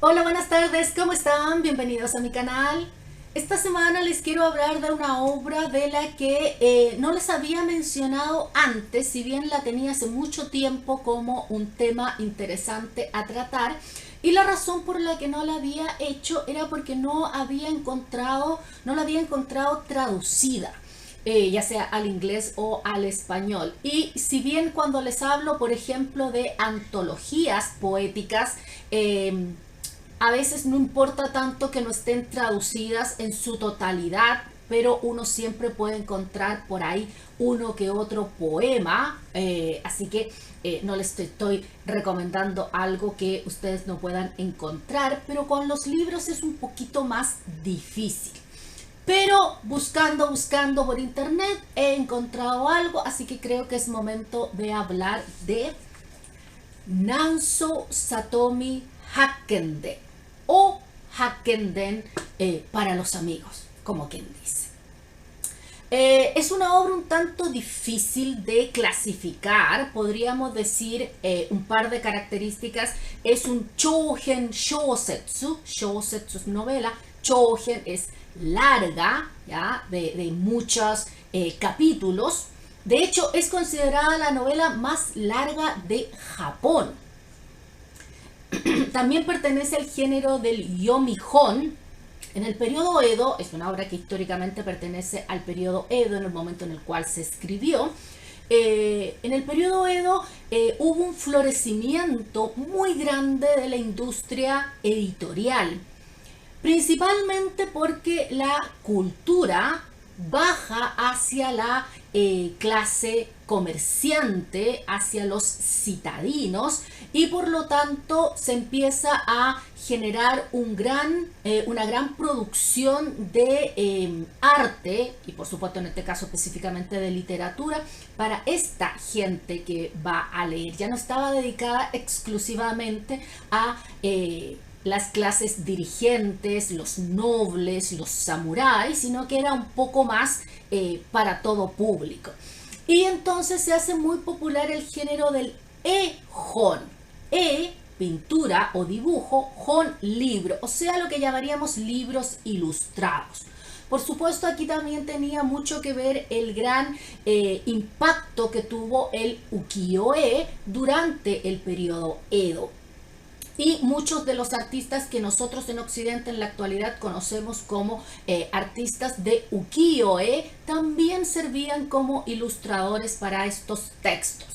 Hola, buenas tardes, ¿cómo están? Bienvenidos a mi canal. Esta semana les quiero hablar de una obra de la que no les había mencionado antes, si bien la tenía hace mucho tiempo como un tema interesante a tratar. Y la razón por la que no la había hecho era porque no la había encontrado traducida. Ya sea al inglés o al español. Y si bien cuando les hablo, por ejemplo, de antologías poéticas, a veces no importa tanto que no estén traducidas en su totalidad, pero uno siempre puede encontrar por ahí uno que otro poema, así que no les estoy recomendando algo que ustedes no puedan encontrar, pero con los libros es un poquito más difícil. Pero buscando por internet he encontrado algo, así que creo que es momento de hablar de Nanso Satomi Hakkenden o Hakkenden para los amigos, como quien dice. Es una obra un tanto difícil de clasificar, podríamos decir un par de características. Es un Chougen Shousetsu, Shousetsu es novela, Chougen es larga, ¿ya? De muchos capítulos. De hecho, es considerada la novela más larga de Japón. También pertenece al género del Yomi-hon. En el periodo Edo, es una obra que históricamente pertenece al periodo Edo, en el momento en el cual se escribió. En el periodo Edo hubo un florecimiento muy grande de la industria editorial, principalmente porque la cultura baja hacia la clase comerciante, hacia los citadinos, y por lo tanto se empieza a generar una gran producción de arte, y por supuesto en este caso específicamente de literatura, para esta gente que va a leer. Ya no estaba dedicada exclusivamente a las clases dirigentes, los nobles, los samuráis, sino que era un poco más para todo público. Y entonces se hace muy popular el género del e-hon. Pintura o dibujo, hon, libro, o sea, lo que llamaríamos libros ilustrados. Por supuesto, aquí también tenía mucho que ver el gran impacto que tuvo el ukiyo-e durante el periodo Edo. Y muchos de los artistas que nosotros en Occidente en la actualidad conocemos como artistas de ukiyo-e también servían como ilustradores para estos textos.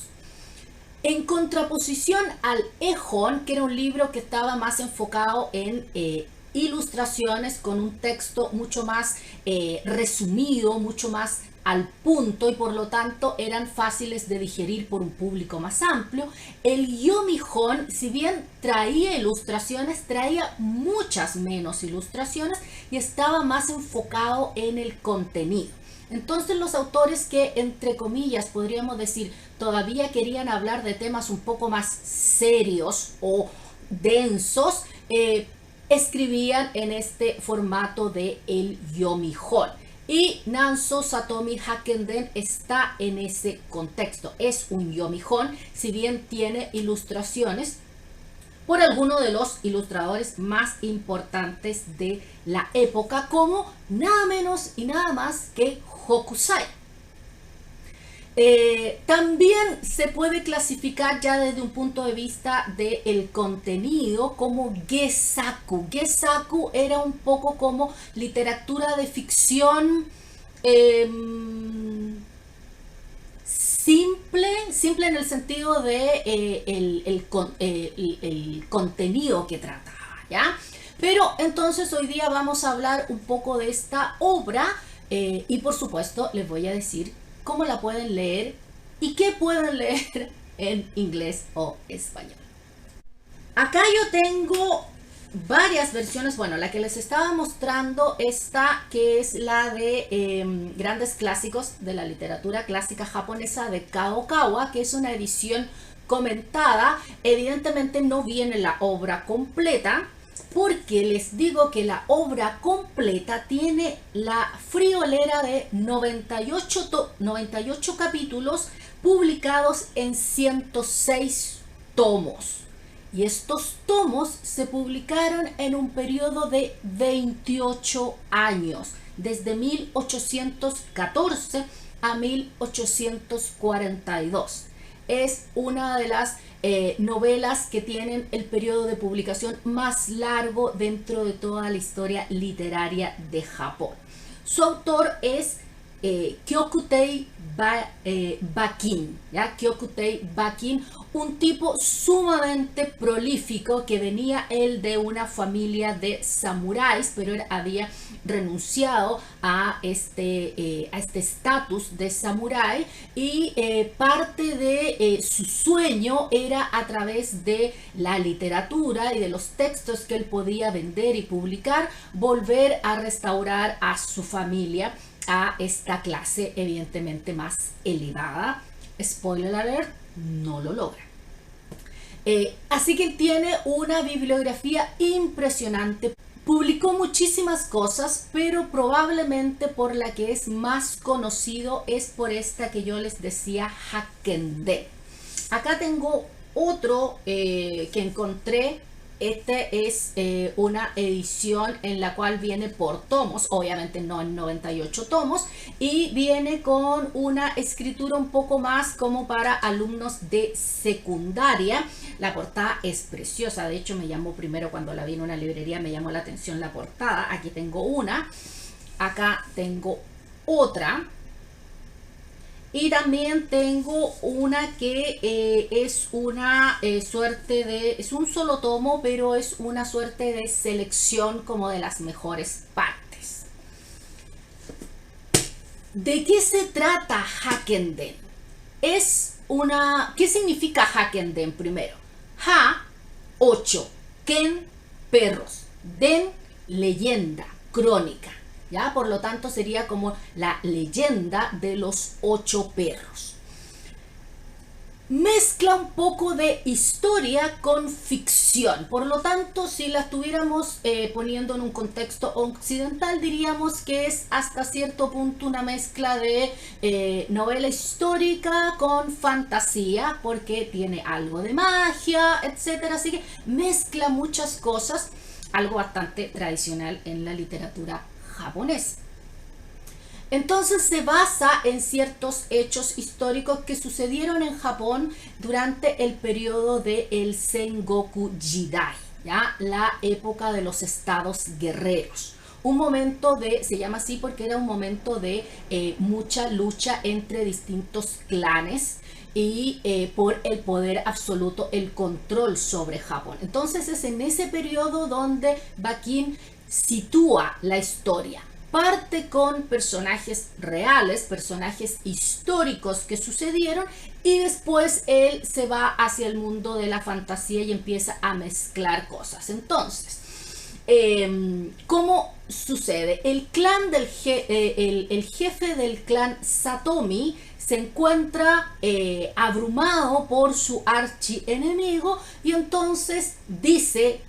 En contraposición al e-hon, que era un libro que estaba más enfocado en ilustraciones con un texto mucho más resumido, mucho más al punto, y por lo tanto eran fáciles de digerir por un público más amplio. El Yomi-hon, si bien traía ilustraciones, traía muchas menos ilustraciones y estaba más enfocado en el contenido. Entonces los autores que, entre comillas, podríamos decir, todavía querían hablar de temas un poco más serios o densos, escribían en este formato de el Yomi-hon. Y Nanso Satomi Hakkenden está en ese contexto. Es un Yomi-hon, si bien tiene ilustraciones por alguno de los ilustradores más importantes de la época, como nada menos y nada más que Hokusai. También se puede clasificar ya desde un punto de vista del contenido como Gesaku. Gesaku era un poco como literatura de ficción simple en el sentido de el contenido que trataba, ¿ya? Pero entonces hoy día vamos a hablar un poco de esta obra y por supuesto les voy a decir cómo la pueden leer y qué pueden leer en inglés o español. Acá yo tengo varias versiones. Bueno, la que les estaba mostrando, esta que es la de grandes clásicos de la literatura clásica japonesa de Kadokawa, que es una edición comentada. Evidentemente no viene la obra completa, porque les digo que la obra completa tiene la friolera de 98 capítulos publicados en 106 tomos. Y estos tomos se publicaron en un periodo de 28 años, desde 1814 a 1842. Es una de las novelas que tienen el periodo de publicación más largo dentro de toda la historia literaria de Japón. Su autor es Kyokutei Bakin, ¿ya? Kyokutei Bakin, un tipo sumamente prolífico que venía él de una familia de samuráis, pero él había renunciado a este estatus de samurái y parte de su sueño era a través de la literatura y de los textos que él podía vender y publicar, volver a restaurar a su familia a esta clase evidentemente más elevada. Spoiler alert, no lo logra. Así que él tiene una bibliografía impresionante. Publicó muchísimas cosas, pero probablemente por la que es más conocido es por esta que yo les decía, Hakkenden. Acá tengo otro que encontré. Este es una edición en la cual viene por tomos, obviamente no en 98 tomos, y viene con una escritura un poco más como para alumnos de secundaria. La portada es preciosa, de hecho me llamó primero cuando la vi en una librería, me llamó la atención la portada. Aquí tengo una, acá tengo otra. Y también tengo una que es una suerte de, es un solo tomo, pero es una suerte de selección como de las mejores partes. ¿De qué se trata Hakkenden? ¿Qué significa Hakkenden primero? Ha, 8, Ken, perros, Den, leyenda, crónica. ¿Ya? Por lo tanto sería como la leyenda de los 8 perros. Mezcla un poco de historia con ficción. Por lo tanto, si la estuviéramos poniendo en un contexto occidental, diríamos que es hasta cierto punto una mezcla de novela histórica con fantasía, porque tiene algo de magia, etcétera. Así que mezcla muchas cosas, algo bastante tradicional en la literatura japonés. Entonces se basa en ciertos hechos históricos que sucedieron en Japón durante el periodo del Sengoku Jidai, ¿ya? La época de los estados guerreros. Un momento de, se llama así porque era un momento de mucha lucha entre distintos clanes y por el poder absoluto, el control sobre Japón. Entonces es en ese periodo donde Bakin sitúa la historia. Parte con personajes reales, personajes históricos que sucedieron, y después él se va hacia el mundo de la fantasía y empieza a mezclar cosas. Entonces, ¿cómo sucede? El clan del el jefe del clan Satomi se encuentra abrumado por su archienemigo y entonces dice,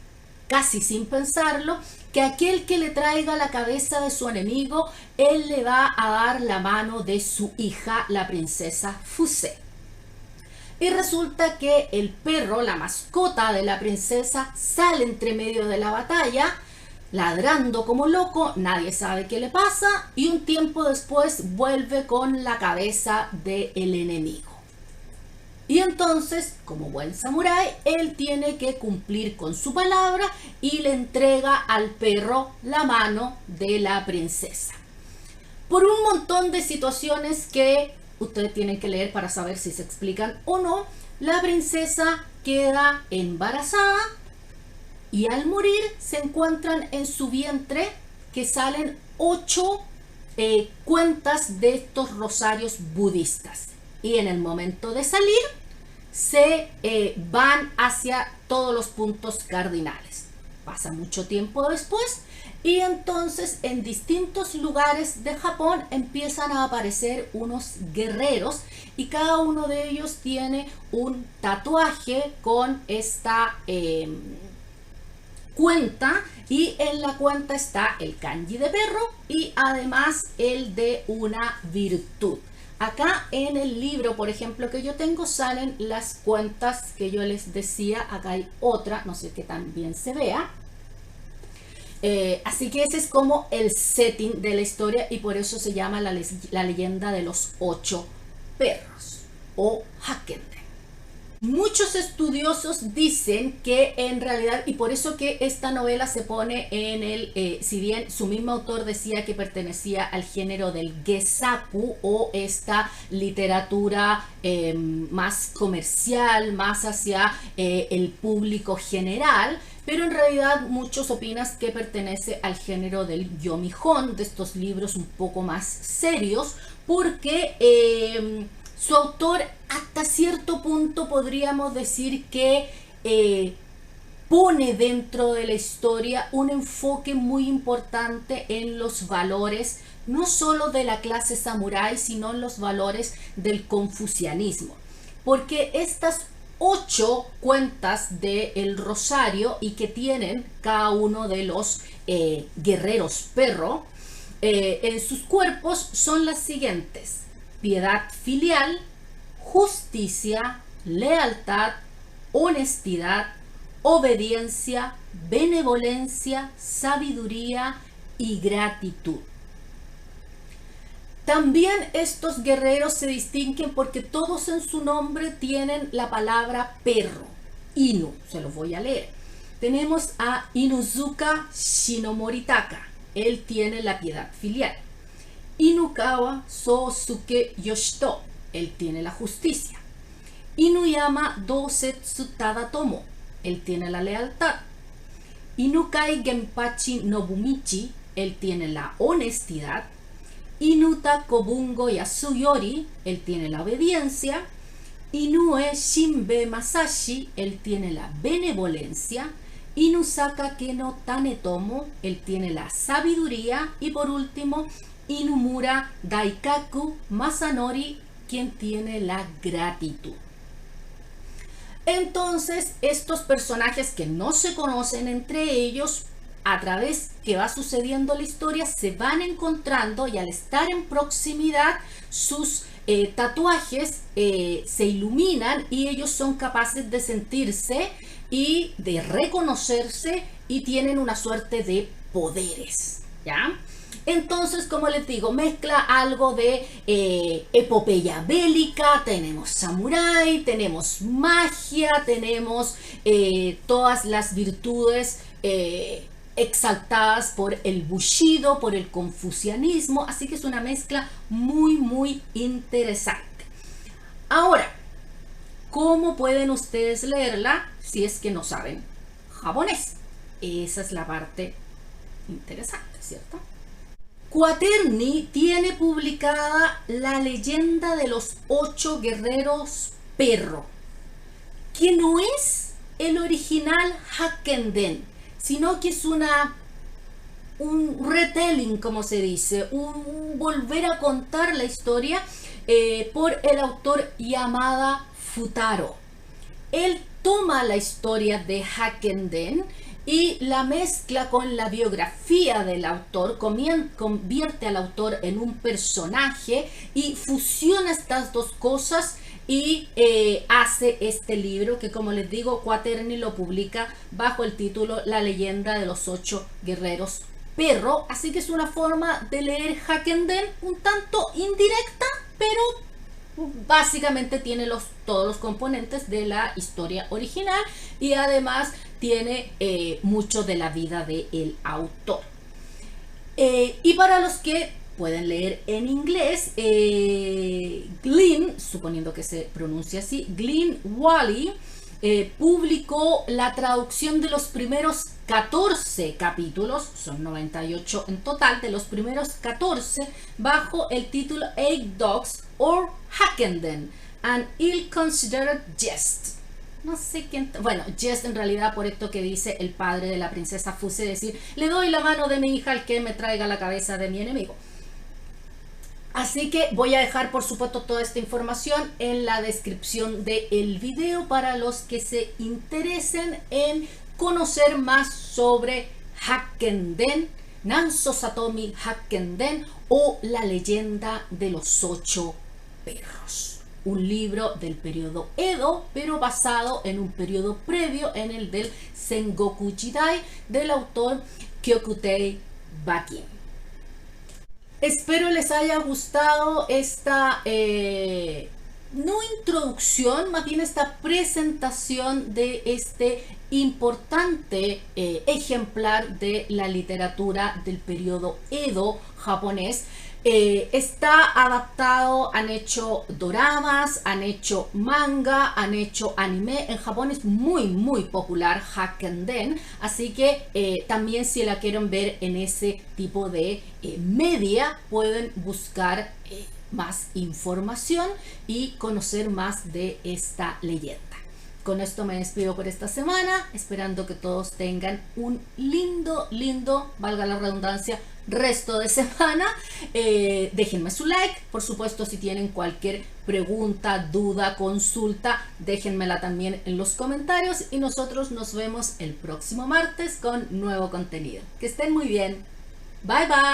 casi sin pensarlo, que aquel que le traiga la cabeza de su enemigo, él le va a dar la mano de su hija, la princesa Fuse. Y resulta que el perro, la mascota de la princesa, sale entre medio de la batalla, ladrando como loco, nadie sabe qué le pasa, y un tiempo después vuelve con la cabeza del enemigo. Y entonces, como buen samurái, él tiene que cumplir con su palabra y le entrega al perro la mano de la princesa. Por un montón de situaciones que ustedes tienen que leer para saber si se explican o no, la princesa queda embarazada y al morir se encuentran en su vientre que salen 8 cuentas de estos rosarios budistas. Y en el momento de salir se van hacia todos los puntos cardinales. Pasa mucho tiempo después y entonces en distintos lugares de Japón empiezan a aparecer unos guerreros y cada uno de ellos tiene un tatuaje con esta cuenta, y en la cuenta está el kanji de perro y además el de una virtud. Acá en el libro, por ejemplo, que yo tengo, salen las cuentas que yo les decía. Acá hay otra, no sé qué tan bien se vea. Así que ese es como el setting de la historia y por eso se llama la leyenda de los 8 perros o Hakkenden. Muchos estudiosos dicen que en realidad, y por eso que esta novela se pone en el, si bien su mismo autor decía que pertenecía al género del Gesaku o esta literatura más comercial, más hacia el público general, pero en realidad muchos opinan que pertenece al género del Yomihon, de estos libros un poco más serios, porque su autor hasta cierto punto podríamos decir que pone dentro de la historia un enfoque muy importante en los valores, no solo de la clase samurái, sino en los valores del confucianismo. Porque estas 8 cuentas del rosario y que tienen cada uno de los guerreros perro en sus cuerpos son las siguientes: piedad filial, justicia, lealtad, honestidad, obediencia, benevolencia, sabiduría y gratitud. También estos guerreros se distinguen porque todos en su nombre tienen la palabra perro, Inu, se los voy a leer. Tenemos a Inuzuka Shinomoritaka, él tiene la piedad filial. Inukawa Sosuke Yoshito, él tiene la justicia. Inuyama Dosetsu Tadatomo, él tiene la lealtad. Inukai Genpachi Nobumichi, él tiene la honestidad. Inuta Kobungo Yasuyori, él tiene la obediencia. Inue Shinbe Masashi, él tiene la benevolencia. Inusaka Keno Tanetomo, él tiene la sabiduría. Y por último, Inumura Daikaku Masanori, quien tiene la gratitud. Entonces, estos personajes que no se conocen entre ellos, a través que va sucediendo la historia, se van encontrando y al estar en proximidad, sus tatuajes se iluminan y ellos son capaces de sentirse y de reconocerse y tienen una suerte de poderes, ¿ya? Entonces, como les digo, mezcla algo de epopeya bélica, tenemos samurái, tenemos magia, tenemos todas las virtudes exaltadas por el bushido, por el confucianismo, así que es una mezcla muy interesante. Ahora, ¿cómo pueden ustedes leerla si es que no saben japonés? Esa es la parte interesante, ¿cierto? Quaterni tiene publicada la leyenda de los 8 guerreros perro, que no es el original Hakkenden, sino que es un retelling, como se dice, un volver a contar la historia por el autor Yamada Futaro. Él toma la historia de Hakkenden y la mezcla con la biografía del autor, convierte al autor en un personaje y fusiona estas dos cosas y hace este libro que, como les digo, Quaterni lo publica bajo el título La leyenda de los 8 guerreros perro. Así que es una forma de leer Hakkenden un tanto indirecta, pero básicamente tiene todos los componentes de la historia original y además tiene mucho de la vida del autor. Y para los que pueden leer en inglés, Glyn, suponiendo que se pronuncia así, Glyn Wally publicó la traducción de los primeros 14 capítulos, son 98 en total, de los primeros 14 bajo el título Eight Dogs or Hakkenden, an ill-considered jest. No sé quién, bueno, jest en realidad por esto que dice el padre de la princesa Fuse, decir, le doy la mano de mi hija al que me traiga la cabeza de mi enemigo. Así que voy a dejar, por supuesto, toda esta información en la descripción del video para los que se interesen en conocer más sobre Hakkenden, Nanzo Satomi Hakkenden o la leyenda de los 8 perros. Un libro del periodo Edo, pero basado en un periodo previo, en el del Sengoku Jidai, del autor Kyokutei Bakin. Espero les haya gustado esta no introducción, más bien esta presentación de este importante ejemplar de la literatura del periodo Edo japonés. Está adaptado, han hecho doramas, han hecho manga, han hecho anime. En Japón es muy popular Hakkenden, así que también si la quieren ver en ese tipo de media, pueden buscar más información y conocer más de esta leyenda. Con esto me despido por esta semana, esperando que todos tengan un lindo, valga la redundancia, resto de semana. Déjenme su like, por supuesto, si tienen cualquier pregunta, duda, consulta, déjenmela también en los comentarios y nosotros nos vemos el próximo martes con nuevo contenido. Que estén muy bien. Bye bye.